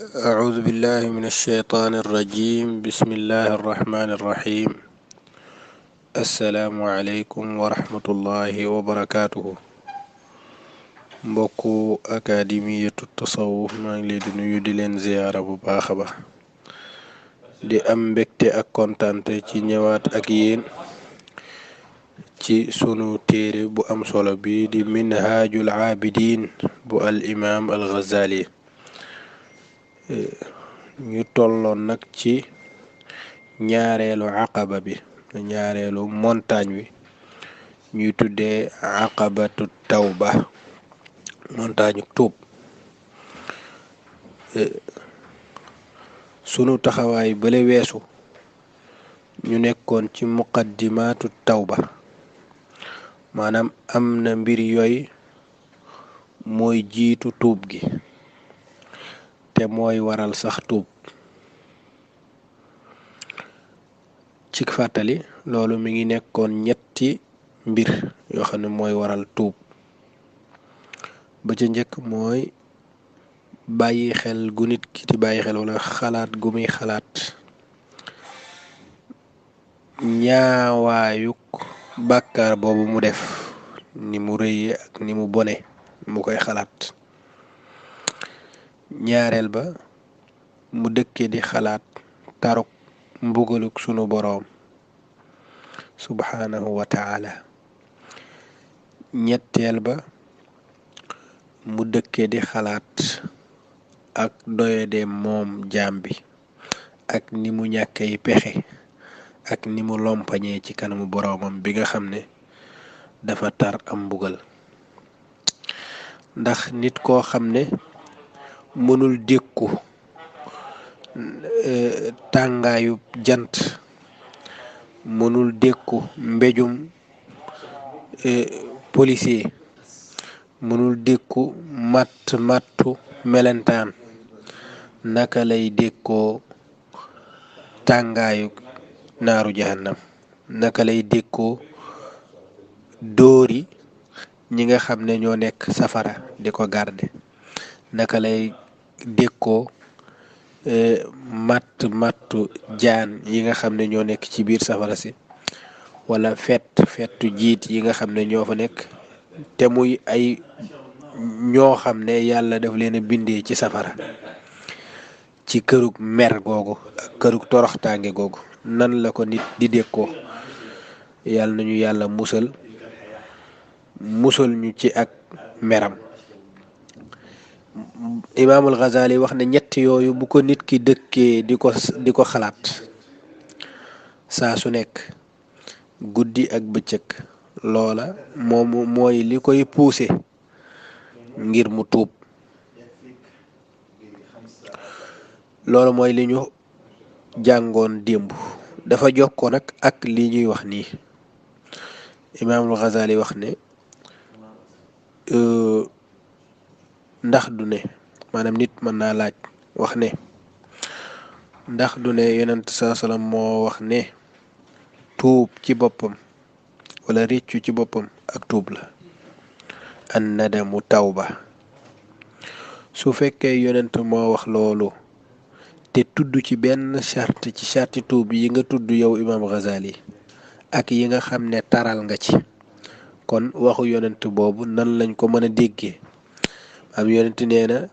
أعوذ بالله من الشيطان الرجيم بسم الله الرحمن الرحيم السلام عليكم ورحمة الله وبركاته mbokku akademiyatu tasawuf maa ngi leen di nuyu di leen ziyaara bu baax a baax di am mbégte ak kontante ci ñëwaat ak yéen ci sunu téere bu am solo bi di minhajul abidin bu al imam al ghazali ñu tolloon nag ci ñaareelu aqaba bi ñaareelu montagne wi ñuy tuddee aqabatu tawba montagne tuub sunu taxawaay bale weesu ñu nekkoon ci muqaddimaatu tawba maanaam am na mbir yooyu mooy jiitu tuub gi te mooy waral sax tuub ci fàttali loolu mi ngi nekkoon ñetti mbir yoo xam ne mooy waral tuub ba ca njëkk mooy bàyyi xel gu nit ki di bàyyi xel wala xalaat gu muy xalaat ñaawaayuk bàkkaar boobu mu def ni mu rëyee ak ni mu bone mu koy xalaat ñaareel ba mu dëkke di xalaat taruk mbugaluk sunu boroom subhanahu wa ta'ala ñetteel ba mu dëkke di xalaat ak doyade moom jaam bi ak ni mu ñàkkee pexe ak ni mu lompañee ci kanamu boroomam bi nga xam ne dafa tar am mbugal ndax nit koo xam ne mënul dékku tàngaayu jant mënul dékku mbéjum policier mënul dékku mattu melentaan naka lay dékkoo tàngaayu naaru jahannam naka lay dékkoo dóori ñi nga xam ne ñoo nekk safara di ko garde naka lay dékkoo mattu jaan yi nga xam ne ñoo nekk ci biir safara si wala fettu jiit yi nga xam ne ñoo fa nekk te muy ay ñoo xam ne yàlla daf leen a bindee ci safara ci kërug mer googu ak kërug toroxtaange googu nan la ko nit di dékkoo yàlla nañu yàlla musal ñu ci ak meram imaamul Ghazali wax ne ñett yooyu bu ko nit ki dëkkee di ko xalaat saa su nekk guddi ak bëccëg loola mooy li koy pousser ngir mu tuub loolu mooy li ñu jàngoon démb dafa jokkoo nag ak li ñuy wax nii imaamul Ghazali wax ne ndax du ne maanaam nit mën naa laaj wax ne ndax du ne yonent saa salaam moo wax ne tuub ci boppam wala réccu ci boppam ak tuub la an nadamu tawba su fekkee yonent moo wax loolu te tudd ci benn charte ci charte tuub yi nga tudd yow imaam Ghazali ak yi nga xam ne taral nga ci kon waxu yonent boobu nan lañ ko mën a déggee am yonent nee na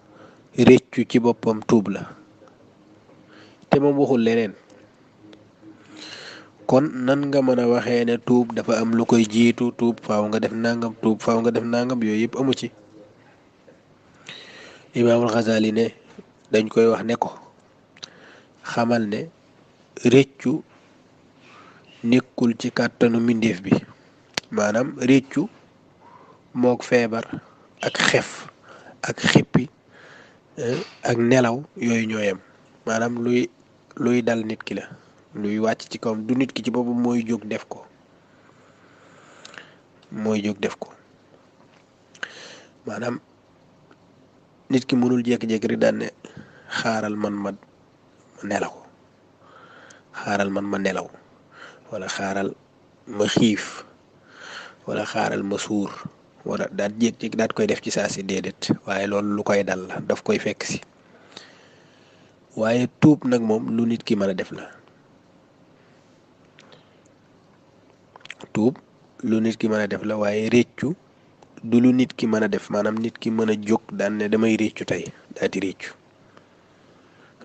réccu ci boppam tuub la te moom waxul leneen kon nan nga mën a waxee ne tuub dafa am lu koy jiitu tuub faaw nga def nangam tuub faaw nga def nangam yooyu yëpp amu ci imaamul Ghazali ne dañ koy wax ne ko xamal ne réccu nekkul ci kàttanu mbindeef bi maanaam réccu mook feebar ak xef ak xippi ak nelaw yooyu ñooyam maanaam luy dal nit ki la luy wàcc ci kawam du nit ki ci boppam mooy jóg def ko maanaam nit ki mënul jékki-jékki rek daan ne xaaral man ma nelaw wala xaaral ma xiif wala xaaral ma suur wala daal jékki-jékki daat koy def ci saa si déedéet waaye loolu lu koy dal la daf koy fekk si waaye tuub nag moom lu nit ki mën a def la. tuub lu nit ki mën a def la waaye réccu du lu nit ki mën a def, maanaam nit ki mën a jóg daan ne damay réccu tey daati réccu,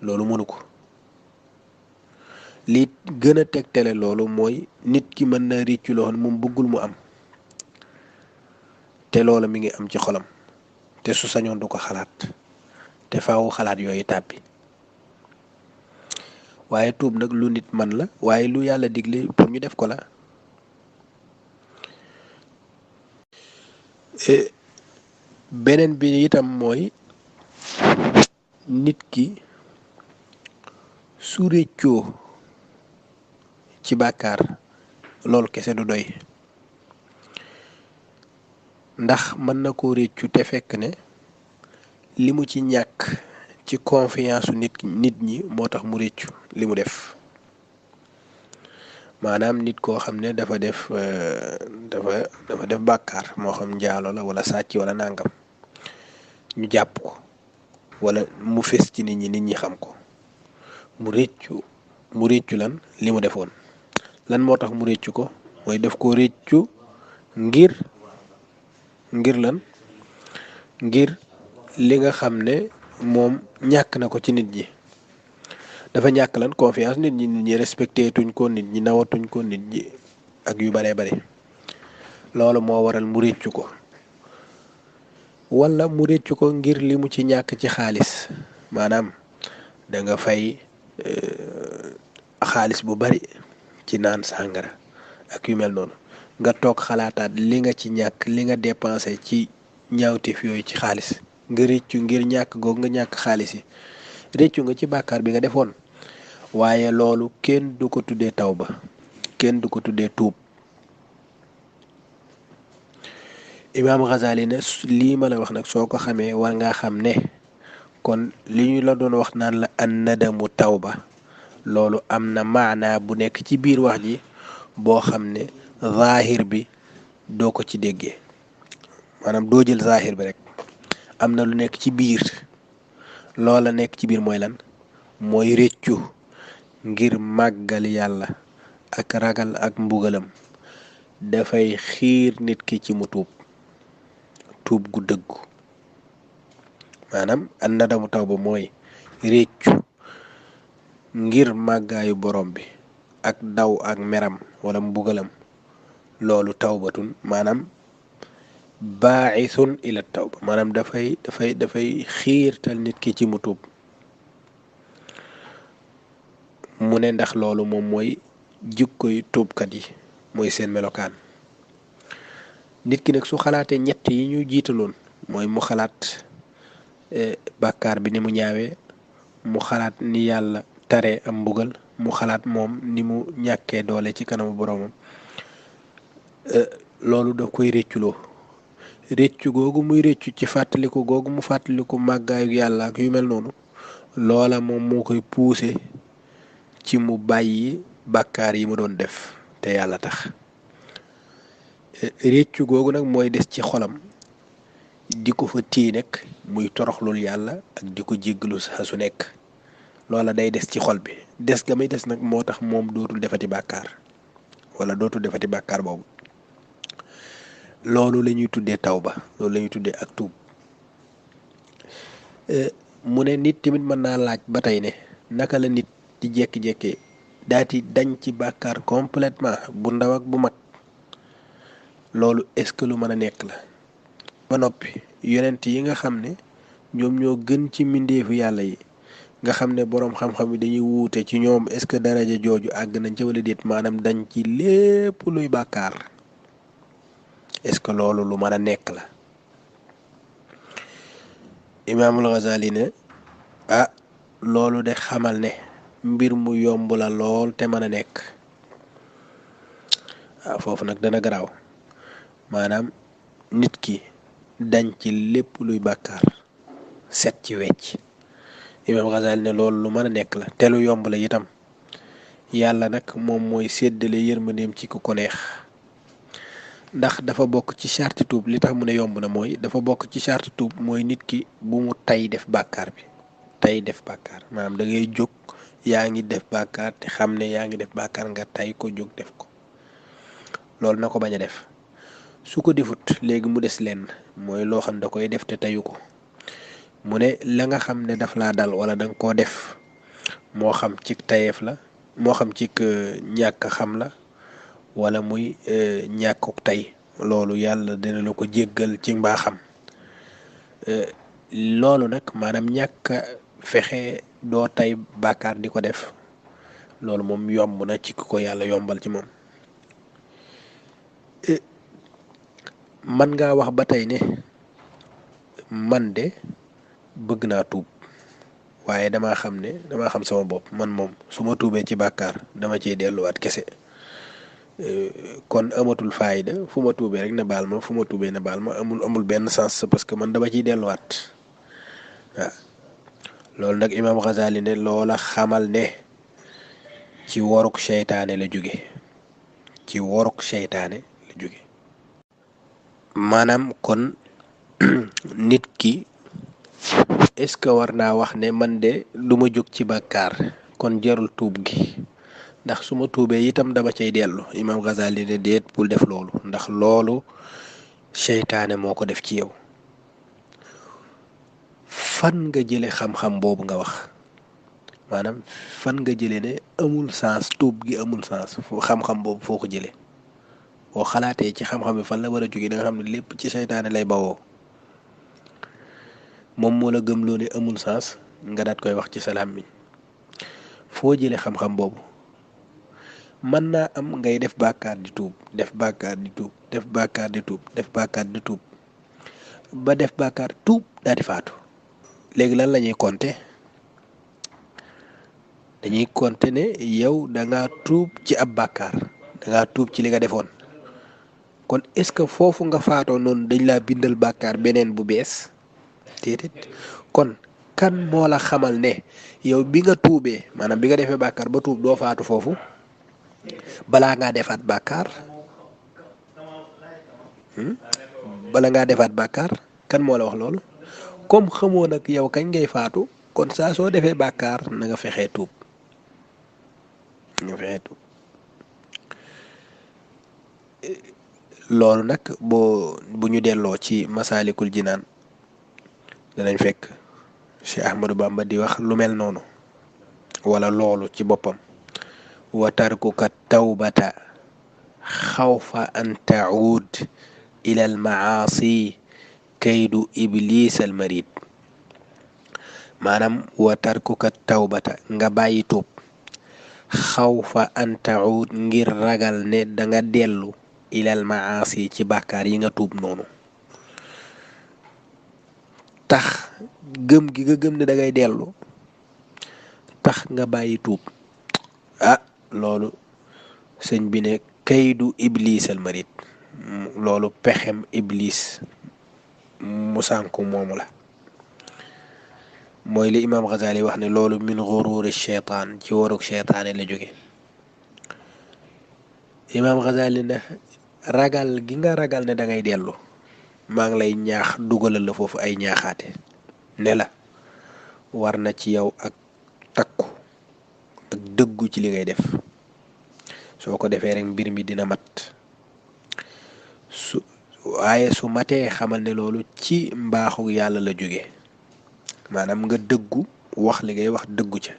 loolu mënu ko. li gën a tegtale loolu mooy nit ki mën na réccu loo xam ne moom bëggul mu am, te loola mi ngi am ci xolam, te su sañoon du ko xalaat, te faawu xalaat yooyu tàbbi. waaye tuub nag lu nit man la, waaye lu yàlla digle pour ñu def ko la. beneen bi itam mooy nit ki su réccoo ci bàkkaar loolu kese du doy, ndax mën na koo réccu te fekk ne li mu ci ñàkk ci confiance nit ñi moo tax mu réccu li mu def. maanaam nit koo xam ne dafa def bàkkaar, moo xam njaalo la wala sàcc wala nàngam, ñu jàpp ko wala mu fes ci nit ñi xam ko, mu réccu lan li mu defoon. lan moo tax mu réccu ko mooy def ko réccu ngir lan, ngir li nga xam ne moom ñàkk na ko ci nit ñi. dafa ñàkk lan confiance nit ñi respecté tuñ ko, nit ñi nawatuñ ko, nit ñi ak yu bare bare. loolu moo waral mu réccu ko. wala mu réccu ko ngir li mu ci ñàkk ci xaalis, maanaam da nga fay xaalis bu bari ci naan sàngara ak yu mel noonu, nga toog xalaataat li nga ci ñàkk, li nga dépensé ci ñaawteef yooyu ci xaalis, nga réccu ngir ñàkk googu nga ñàkk xaalis yi. réccu nga ci bàkkaar bi nga defoon, waaye loolu kenn du ko tuddee tawba, kenn du ko tuddee tuub. Imaam Ghazali ne lii ma la wax nag soo ko xamee war ngaa xam ne kon li ñu la doon wax naan la an nadamu tawba, loolu am na maanaa bu nekk ci biir wax ji boo xam ne zaahir bi doo ko ci déggee, maanaam doo jël zaahir bi rek, am na lu nekk ci biir. loola nekk ci biir mooy lan? mooy réccu ngir màggal yàlla ak ragal ak mbugalam dafay xiir nit ki ci mu tuub gu dëggu. maanaam an nadamu tawba mooy réccu ngir màggaayu borom bi ak daw ak meram wala mbugalam, loolu tawbatun maanaam baa'isun ila tawba, maanaam dafay xiirtal nit ki ci mu tuub. mu ne ndax loolu moom mooy jikkoy tuubkat yi, mooy seen melokaan. nit ki nag su xalaatee ñett yi ñu jiitaloon, mooy mu xalaat bàkkaar bi ni mu ñaawee, mu xalaat ni yàlla tare am mbugal, mu xalaat moom ni mu ñàkkee doole ci kanamu boromam, loolu daf koy récculoo. réccu googu muy réccu ci fàttaliku googu mu fàttaliku màggaayu yàlla ak yu mel noonu, loola moom moo koy puuse ci mu bàyyi bàkkaar yi mu doon def te yàlla tax. réccu googu nag mooy des ci xolam, di ko fa téye nekk muy toroxlul yàlla ak di ko jéggalu saa su nekk. loola day des ci xol bi, des ga may des nag moo tax moom dootul defati bàkkaar wala dootul defati bàkkaar boobu. loolu la ñuy tuddee tawba, loolu la ñuy tuddee ak tuub. mu ne nit tamit mën naa laaj ba tey ne naka la nit di jékki-jékkee daati dañ ci bàkkaar complètement bu ndaw ak bu mag. loolu est-ce que lu mën a nekk la? ba noppi yonent yi nga xam ne ñoom ñoo gën ci mbindeefu yàlla yi, nga xam ne boroom xam-xam yi dañuy wuute ci ñoom est-ce que daraja jooju àgg nañ ca wala déet, maanaam dañ ci lépp luy bàkkaar. est-ce que loolu lu mën a nekk la? Imaamul Ghazali ne loolu de xamal ne mbir mu yomb la lool te mën a nekk. foofu nag dana garaaw, maanaam nit ki dañ ci lépp luy bàkkaar, set ci wecc. Imaam Ghazali ne loolu lu mën a nekk la te lu yomb la itam. yàlla nag moom mooy séddale yërmandeem ci ku ko neex. ndax dafa bokk ci charte tuub, li tax mu ne yomb na mooy dafa bokk ci charte tuub mooy nit ki bu mu tay def bàkkaar bi, tay def bàkkaar maanaam da ngay jóg yaa ngi def bàkkaar te xam ne yaa ngi def bàkkaar nga tay ko jóg def ko loolu na ko bañ a def su ko defut léegi mu des lenn mooy loo xam da koy def te tayu ko mu ne la nga xam ne daf laa dal wala danga koo def moo xam ci tayeef la moo xam ci ñàkk xam la wala muy ñàkkuk tey loolu yàlla dina la ko jéggal ci mbaaxam loolu nag maanaam ñàkk fexe doo tay bàkkaar di ko def loolu moom yomb na ci ko yàlla yombal ci moom man ngaa wax ba tey ne man de bëgg naa tuub waaye damaa xam sama bopp man moom su ma tuubee ci bàkkaar dama ciy delluwaat kese kon amatul faayda fu ma tuubee rek ne baal ma fu ma tuubee ne baal ma amul benn sens parce que man dama ciy delluwaat waaw loolu nag imaam Ghazali ne loola xamal ne ci woruk seytaane la jóge ci woruk seytaane la jóge maanaam kon nit ki est-ce que war naa wax ne man de du ma jóg ci bàkkaar kon jarul tuub gi ndax su ma tuubee itam dama cay dellu imaam Ghazali ne déet bul def loolu ndax loolu seytaane moo ko def ci yow fan nga jële xam-xam boobu nga wax maanaam fan nga jële ne amul sens tuub gi amul sens xam-xam boobu foo ko jële boo xalaatee ci xam-xam bi fan la war a jóge da nga xam ne lépp ci seytaane lay bawoo moom moo la gëmloo ne amul sens nga daat koy wax ci salaam mi foo jële xam-xam boobu mën naa am ngay def bàkkaar di tuub def bàkkaar di tuub def bàkkaar di tuub def bàkkaar di tuub ba def bàkkaar tuub daal di faatu léegi lan la ñuy compter dañuy compter ne yow da ngaa tuub ci ab bàkkaar da ngaa tuub ci li nga defoon kon est-ce que foofu nga faatoo noonu dañ laa bindal bàkkaar beneen bu bees déedéet kon kan moo la xamal ne yow bi nga tuubee maanaam bi nga defee bàkkaar ba tuub doo faatu foofu balaa ngaa defaat bàkkaar bala ngaa defaat bàkkaar kan moo la wax loolu comme xamoo nag yow kañ ngay faatu kon saa soo defee bàkkaar na nga fexee tuub loolu nag bu ñu delloo ci Masaalikul Jinaan danañ fekk Cheikh Ahmadou Bamba di wax lu mel noonu wala loolu ci boppam wa tarkuka tawbata xawfa an taud ila al maasi kaydu iblis al marid maanaam wa tarkuka tawbata nga bàyyi tuub xawfa an taud ngir ragal ne da nga dellu ila al maasi ci bàkkaar yi nga tuub noonu tax gëm gi nga gëm ne da ngay dellu tax nga bàyyi tuub loolu sëñ bi ne kaydu iblis al marid loolu pexem iblis mu sànku moomu la mooy li imaam Ghazali wax ne loolu min gururi sheytaan ci waruk sheytaane la jóge imaam Ghazali ne ragal gi nga ragal ne da ngay dellu maa ngi lay ñaax dugalal la foofu ay ñaaxaate ne la war na ci yow ak takku ak dëggu ci li ngay def soo ko defee rek mbir mi dina mat waaye su matee xamal ne loolu ci mbaaxu yàlla la jóge maanaam nga dëggu wax li ngay wax dëggu ca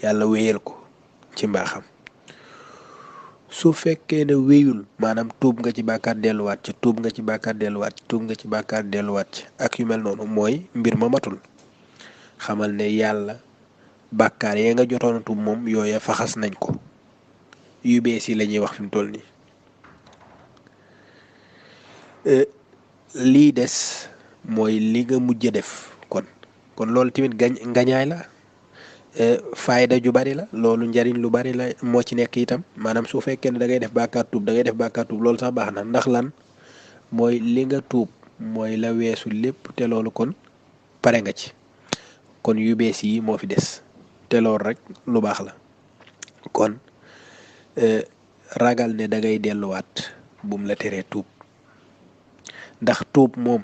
yàlla wéyal ko ci mbaaxam su fekkee ne wéyul maanaam tuub nga ci bàkkaar delluwaat ca tuub nga ci bàkkaar delluwaat ca tuub nga ci bàkkaar delluwaat ca ak yu mel noonu mooy mbir ma matul xamal ne yàlla bàkkaar yee nga jotoon a tuub moom yooya faxas nañ ko yu bees yi la ñuy wax fi mu toll nii lii des mooy li nga mujj def kon loolu tamit ngañaay la fayda ju bari la loolu njariñ lu bari la moo ci nekk itam maanaam su fekkee ne da ngay def bàkkaar tuub loolu sax baax na ndax lan mooy li nga tuub mooy la weesu lépp te loolu kon pare nga ci kon yu bees yi moo fi des te loolu rek lu baax la kon ragal ne da ngay delluwaat bum la teree tuub ndax tuub moom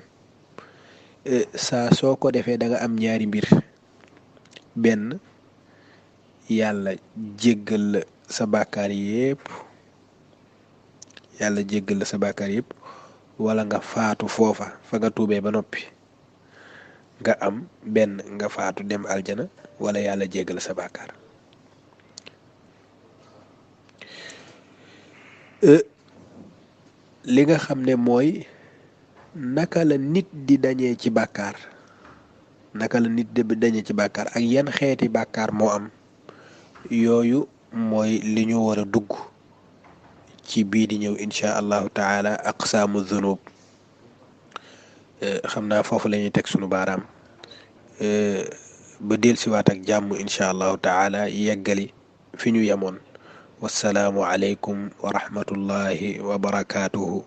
saa soo ko defee da nga am ñaari mbir benn yàlla jéggal la sa bàkkaar yépp wala nga faatu foofa fa nga tuubee ba noppi nga am benn nga faatu dem aljana wala yàlla jéggal sa bàkkaar li nga xam ne mooy naka la nit di dañee ci bàkkaar ak yan xeeti bàkkaar moo am yooyu mooy li ñu war a dugg ci bii di ñëw insha allahu taala aqsaamu zunub xam naa foofu la ñuy teg sunu baaraam ba dellusiwaat ak jàmm insha allahu taala yeggali fi ñu yemoon wassalaamu aleykum wa rahmatullahi wa barakaatuhu